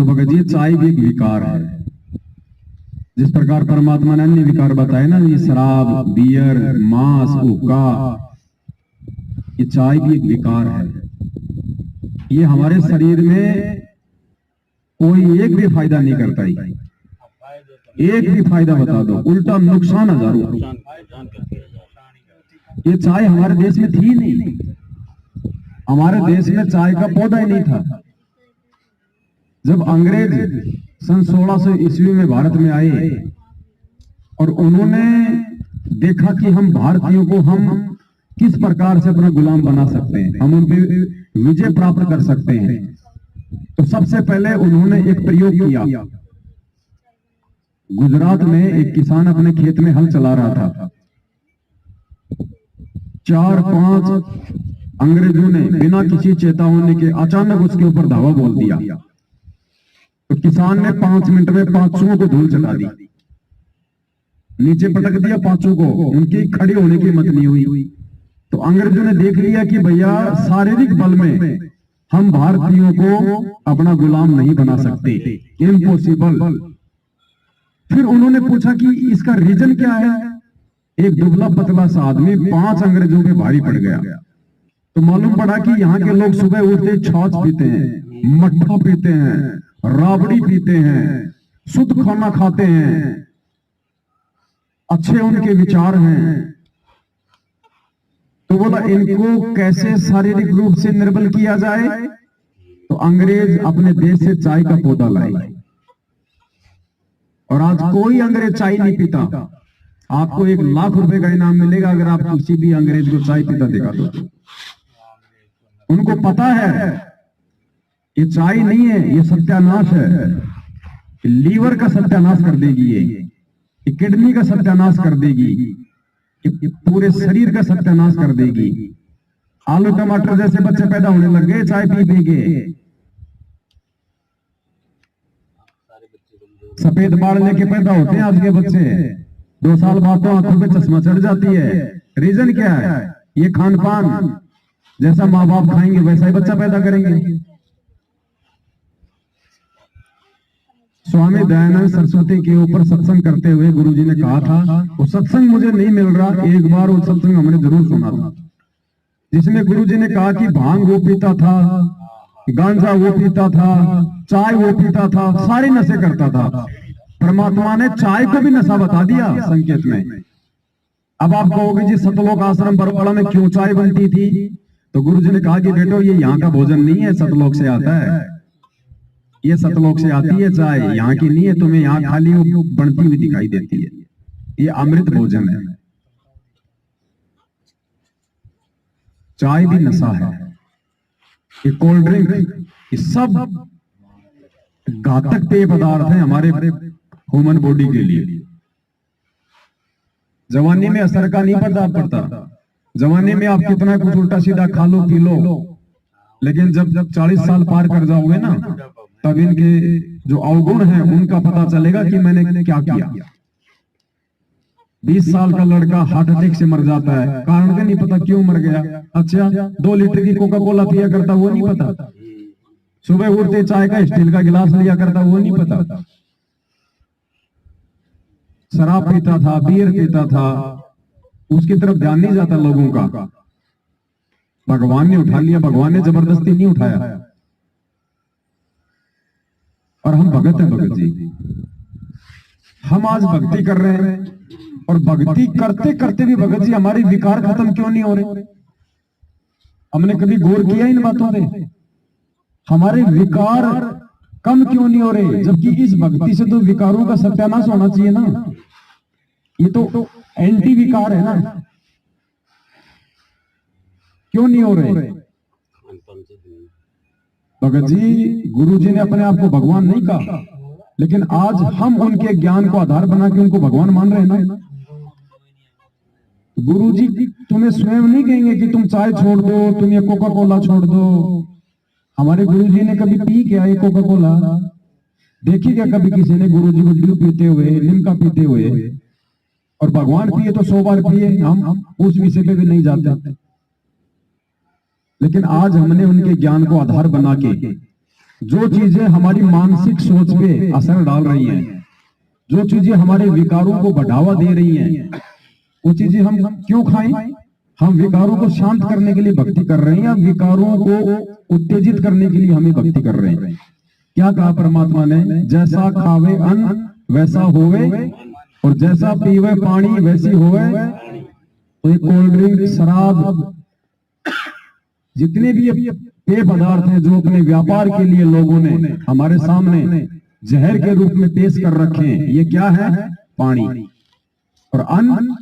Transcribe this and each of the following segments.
तो भगत जी चाय भी एक विकार है। जिस प्रकार परमात्मा ने अन्य विकार बताए ना, ये शराब, बियर, मांस, हुक्का, ये चाय भी एक विकार है। ये हमारे शरीर में कोई एक भी फायदा नहीं करता ही, एक भी फायदा बता दो, उल्टा नुकसान हजारों। ये चाय हमारे देश में थी नहीं, हमारे देश में चाय का पौधा ही नहीं था। जब अंग्रेज सन 1600 ईस्वी में भारत में आए और उन्होंने देखा कि हम भारतीयों को हम किस प्रकार से अपना गुलाम बना सकते हैं, हम उन पे विजय प्राप्त कर सकते हैं, तो सबसे पहले उन्होंने एक प्रयोग किया। गुजरात में एक किसान अपने खेत में हल चला रहा था, 4-5 अंग्रेजों ने बिना किसी चेतावनी के अचानक उसके ऊपर धावा बोल दिया। तो किसान ने 5 मिनट में 5 को धूल चटा दी, नीचे पटक दिया 5 को, उनकी खड़ी होने की हिम्मत नहीं हुई। तो अंग्रेजों ने देख लिया कि भैया शारीरिक बल में हम भारतीयों को अपना गुलाम नहीं बना सकते, इम्पॉसिबल। फिर उन्होंने पूछा कि इसका रीजन क्या है। एक दुबला पतला सा आदमी 5 अंग्रेजों के भारी पड़ गया। तो मालूम पड़ा कि यहाँ के लोग सुबह उठते छाछ पीते हैं, मट्ठा पीते हैं, राबड़ी पीते हैं, शुद्ध खाना खाते हैं, अच्छे उनके विचार हैं। तो बोला इनको कैसे शारीरिक रूप से निर्बल किया जाए। तो अंग्रेज अपने देश से चाय का पौधा लाए और आज कोई अंग्रेज चाय नहीं पीता। आपको 1 लाख रुपए का इनाम मिलेगा अगर आप किसी भी अंग्रेज को चाय पीता दिखा दो। उनको पता है ये चाय नहीं है, ये सत्यानाश है, लीवर का सत्यानाश कर देगी, ये किडनी का सत्यानाश कर देगी, ये पूरे शरीर का सत्यानाश कर देगी। आलू टमाटर जैसे बच्चे पैदा होने लग गए चाय पी पी के। सफेद बाल लेके पैदा होते हैं आज के बच्चे, 2 साल बाद तो आंखों पे चश्मा चढ़ जाती है। रीजन क्या है? ये खान पान, जैसा माँ बाप खाएंगे वैसा ही बच्चा पैदा करेंगे। स्वामी दयानंद सरस्वती के ऊपर सत्संग करते हुए गुरुजी ने कहा था, वो सत्संग मुझे नहीं मिल रहा, एक बार वो सत्संग हमने जरूर सुना था, जिसमें गुरुजी ने कहा कि भांग वो पीता था, गांजा वो पीता था, चाय वो पीता था, सारे नशे करता था। परमात्मा ने चाय को भी नशा बता दिया संकेत में। अब आप कहोगे जी सतलोक आश्रम बरवाड़ा में क्यों चाय बनती थी? तो गुरुजी ने कहा कि बेटो ये यहाँ का भोजन नहीं है, सतलोक से आता है, ये सतलोक से आती है चाय, यहाँ की नहीं है। तुम्हें यहाँ खाली वो बनती हुई दिखाई देती है, ये अमृत भोजन है। चाय भी नशा है, ये कोल्ड ड्रिंक, ये सब घातक पेय पदार्थ हैं हमारे ह्यूमन बॉडी के लिए। जवानी में असर का नहीं पड़ता, जवानी में आप कितना कुछ उल्टा सीधा खा लो पी लो, लेकिन जब 40 साल पार कर जाओगे ना, तब इनके जो अवगुण हैं उनका पता चलेगा कि मैंने क्या किया। 20 साल का लड़का हार्ट अटैक से मर जाता है, कारण का नहीं पता क्यों मर गया। अच्छा 2 लीटर की कोका कोला पिया करता, वो नहीं पता। सुबह उठते चाय का स्टील का गिलास लिया करता, वो नहीं पता। शराब पीता था, बियर पीता था, उसकी तरफ ध्यान नहीं जाता लोगों का। भगवान ने उठा लिया, भगवान ने जबरदस्ती नहीं उठाया। और हम भगत हैं भगत जी, हम आज भक्ति कर रहे हैं, और भक्ति करते करते भी भगत जी हमारे विकार खत्म क्यों नहीं हो रहे? हमने कभी गौर किया इन बातों पे? हमारे विकार कम क्यों नहीं हो रहे? जबकि इस भक्ति से तो विकारों का सत्यानाश होना चाहिए ना। ये तो एंटी विकार है ना, क्यों नहीं हो रहे? भगत जी गुरु जी ने अपने आप को भगवान नहीं कहा, लेकिन आज हम उनके ज्ञान को आधार बना के उनको भगवान मान रहे हैं ना। गुरु जी तुम्हें स्वयं नहीं कहेंगे कि तुम चाय छोड़ दो, तुम ये कोका कोला छोड़ दो। हमारे गुरु जी ने कभी पी क्या ये कोका कोला? देखी क्या कभी किसी ने गुरु जी को ड्यू पीते हुए, लिमका पीते हुए? और भगवान पिए तो 100 बार पिए, हम उस विषय पे भी नहीं जाते। लेकिन आज हमने उनके ज्ञान को आधार बना के जो चीजें हमारी मानसिक सोच पे असर डाल रही हैं, जो चीजें हमारे विकारों को बढ़ावा दे रही हैं, वो चीजें हम क्यों खाएं? हम विकारों को शांत करने के लिए भक्ति कर रहे हैं या विकारों को उत्तेजित करने के लिए हमें भक्ति कर रहे हैं? क्या कहा परमात्मा ने? जैसा खावे अन्न वैसा होवे, और जैसा पीवे पानी वैसी होवे। तो ये कोल्ड ड्रिंक, शराब, जितने भी पेय पदार्थ हैं जो अपने व्यापार के लिए लोगों ने हमारे सामने जहर के रूप में पेश कर रखे हैं, ये क्या है? पानी। और अन्न,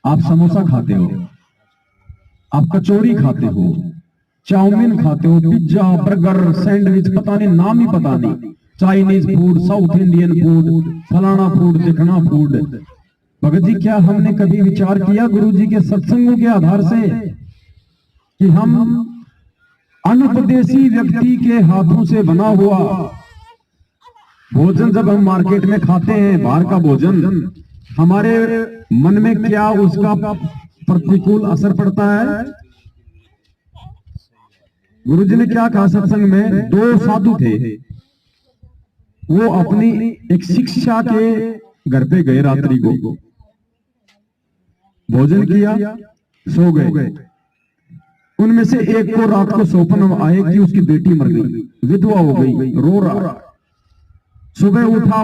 आप समोसा खाते हो, आप कचौरी खाते हो, चाउमीन खाते हो, पिज्जा, बर्गर, सैंडविच, पता नहीं नाम ही पता नहीं, Chinese food, south Indian food, फलाना फूड, दिखना फूड। भगत जी, क्या हमने कभी विचार किया गुरु जी के सत्संगों के आधार से कि हम अनुपदेशी व्यक्ति के हाथों से बना हुआ भोजन जब हम मार्केट में खाते हैं, बाहर का भोजन, हमारे मन में क्या उसका प्रतिकूल असर पड़ता है? गुरुजी ने क्या कहा सत्संग में? दो साधु थे, वो अपनी एक शिक्षा के घर पे गए, रात्रि को भोजन किया, सो गए। उनमें से एक को रात को स्वप्न आए कि उसकी बेटी मर गई, विधवा हो गई, रो रहा। सुबह उठा,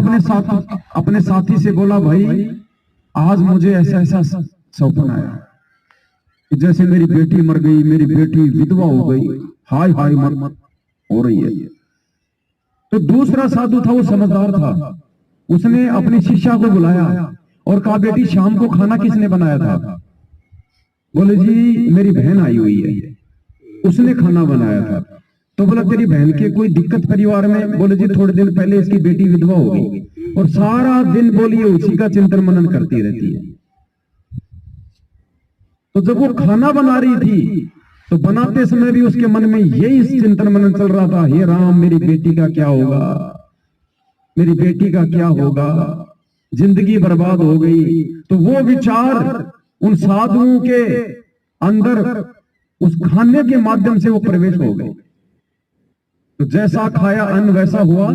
अपने साथी से बोला, भाई आज मुझे ऐसा ऐसा स्वप्न आया कि जैसे मेरी बेटी मर गई, मेरी बेटी विधवा हो गई, हाय हाय मर हो रही है। तो दूसरा साधु था, वो समझदार था, उसने अपनी शिष्या को बुलाया और कहा, बेटी शाम को खाना किसने बनाया था? बोले जी मेरी बहन आई हुई है, उसने खाना बनाया था। तो बोला तेरी बहन के कोई दिक्कत परिवार में? बोले जी थोड़े दिन पहले इसकी बेटी विधवा हो गई और सारा दिन बोलिए उसी का चिंतन मनन करती रहती है। तो जब वो खाना बना रही थी तो बनाते समय भी उसके मन में यही चिंतन मनन चल रहा था, हे राम मेरी बेटी का क्या होगा, मेरी बेटी का क्या होगा, जिंदगी बर्बाद हो गई। तो वो विचार उन साधुओं के अंदर उस खाने के माध्यम से वो प्रवेश हो गए। तो जैसा खाया अन्न वैसा हुआ।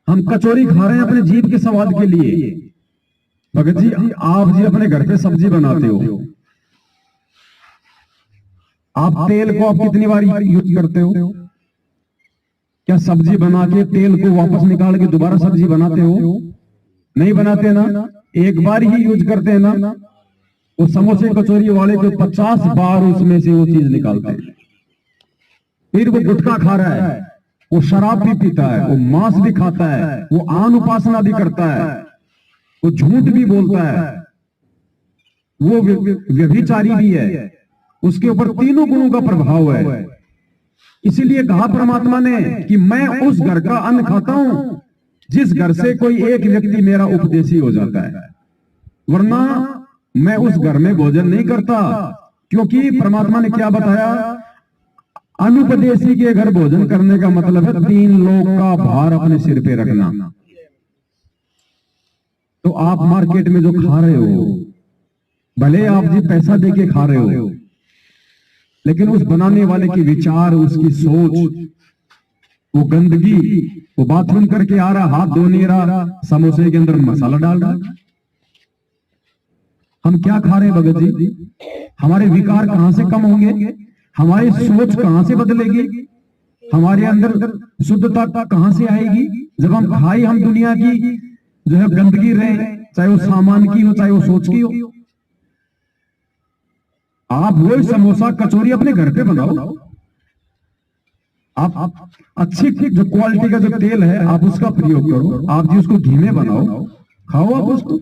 हम कचौरी खा रहे हैं अपने जीभ के स्वाद के लिए। भगत जी, आप जी अपने घर पे सब्जी बनाते हो, आप तेल को आप कितनी बार यूज करते हो? क्या सब्जी बना के तेल को वापस निकाल के दोबारा सब्जी बनाते हो? नहीं बनाते ना, एक बार ही यूज करते हैं ना। वो समोसे कचौरी वाले को 50 बार उसमें से वो चीज निकालते हैं। फिर वो गुटखा खा रहा है, वो शराब भी पीता है, वो मांस भी खाता है, वो आन उपासना भी करता है, वो झूठ भी बोलता है, वो व्यभिचारी भी है, उसके ऊपर तीनों गुणों का प्रभाव है। इसीलिए कहा परमात्मा ने कि मैं उस घर का अन्न खाता हूं जिस घर से कोई एक व्यक्ति मेरा उपदेशी हो जाता है, वरना मैं उस घर में भोजन नहीं करता। क्योंकि परमात्मा ने क्या बताया? अनुपदेशी के घर भोजन करने का मतलब है 3 लोग का भार अपने सिर पे रखना। तो आप मार्केट में जो खा रहे हो, भले आप जी पैसा देके खा रहे हो, लेकिन उस बनाने वाले के विचार, उसकी सोच, वो गंदगी, वो बाथरूम करके आ रहा, हाथ धो नहीं रहा, समोसे के अंदर मसाला डाल रहा। हम क्या खा रहे हैं भगत जी? हमारे विकार कहां से कम होंगे? हमारी सोच कहां से बदलेगी? हमारे अंदर शुद्धता कहां से आएगी? जब हम खाए, हम दुनिया की जो है गंदगी रहे, चाहे वो सामान की हो, चाहे वो सोच की हो। आप वही समोसा कचौरी अपने घर पे बनाओ, आप अच्छी जो क्वालिटी का जो तेल है आप उसका प्रयोग करो, आप जी उसको घी में बनाओ, खाओ आप उसको।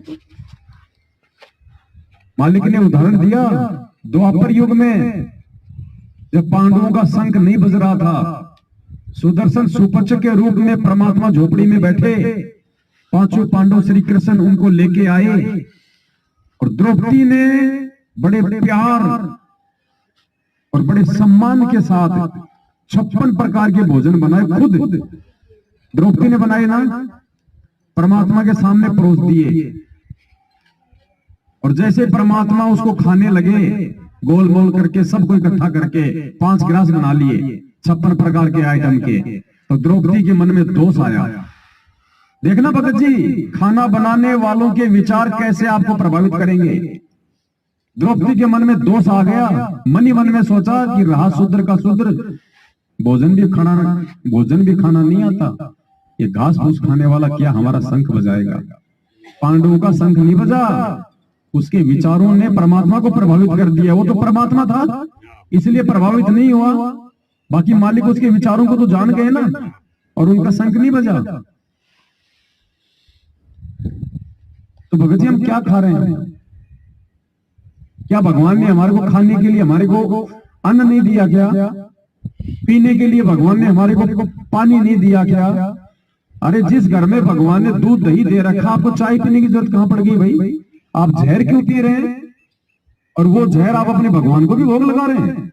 मालिक ने उदाहरण दिया, द्वापर युग में जब पांडवों का शंख नहीं बज रहा था, सुदर्शन सुपच्च के रूप में परमात्मा झोपड़ी में बैठे, 5 पांडव श्री कृष्ण उनको लेके आए और द्रौपदी ने बड़े प्यार और बड़े सम्मान के साथ 56 प्रकार के भोजन बनाए। खुद द्रौपदी ने बनाए ना, परमात्मा के सामने परोस दिए। और जैसे परमात्मा उसको खाने लगे, गोल मोल करके सबको इकट्ठा करके 5 गिलास बना लिए 56 प्रकार के आइटम के। तो द्रौपदी के मन में दोष आया। देखना भगत जी, खाना बनाने वालों के विचार कैसे आपको प्रभावित करेंगे। द्रौपदी के मन में दोष आ गया। मन ही मन में सोचा कि रहा शूद्र का शूद्र, भोजन भी खाना नहीं आता, ये घास फूस खाने वाला क्या हमारा शंख बजाएगा। पांडवों का शंख नहीं बजा, उसके विचारों ने परमात्मा को प्रभावित कर दिया। वो तो परमात्मा था इसलिए प्रभावित नहीं हुआ, बाकी मालिक उसके विचारों को तो जान गए ना, और उनका शंख नहीं बजा। तो भगत जी हम क्या खा रहे हैं? क्या भगवान ने हमारे को खाने के लिए हमारे को अन्न नहीं दिया क्या? पीने के लिए भगवान ने हमारे को पानी नहीं दिया क्या? अरे जिस घर में भगवान ने दूध दही दे रखा, आपको चाय पीने की जरूरत कहां पड़ गई भाई? आप जहर क्यों पी रहे हैं? और वो जहर आप अपने भगवान को भी भोग लगा रहे हैं।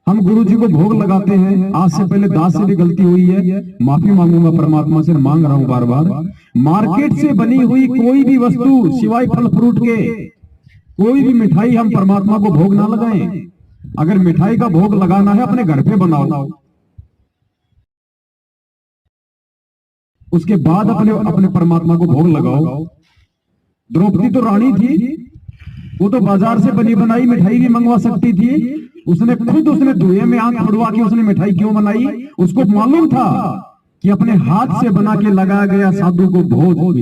हम गुरु जी को भोग लगाते हैं। आज से पहले दास से भी गलती हुई है, माफी मांगूंगा परमात्मा से, मांग रहा हूं बार बार। मार्केट से बनी हुई कोई भी वस्तु सिवाय फल फ्रूट के, कोई भी मिठाई हम परमात्मा को भोग ना लगाएं। अगर मिठाई का भोग लगाना है अपने घर पे बनाओ, उसके बाद अपने परमात्मा को भोग लगाओ। द्रौपदी तो रानी थी, वो तो बाजार से बनी बनाई मिठाई भी मंगवा सकती थी। उसने धुएं में आंख फड़वा के उसने मिठाई क्यों बनाई? उसको मालूम था कि अपने हाथ से बना के लगाया गया साधु को भोज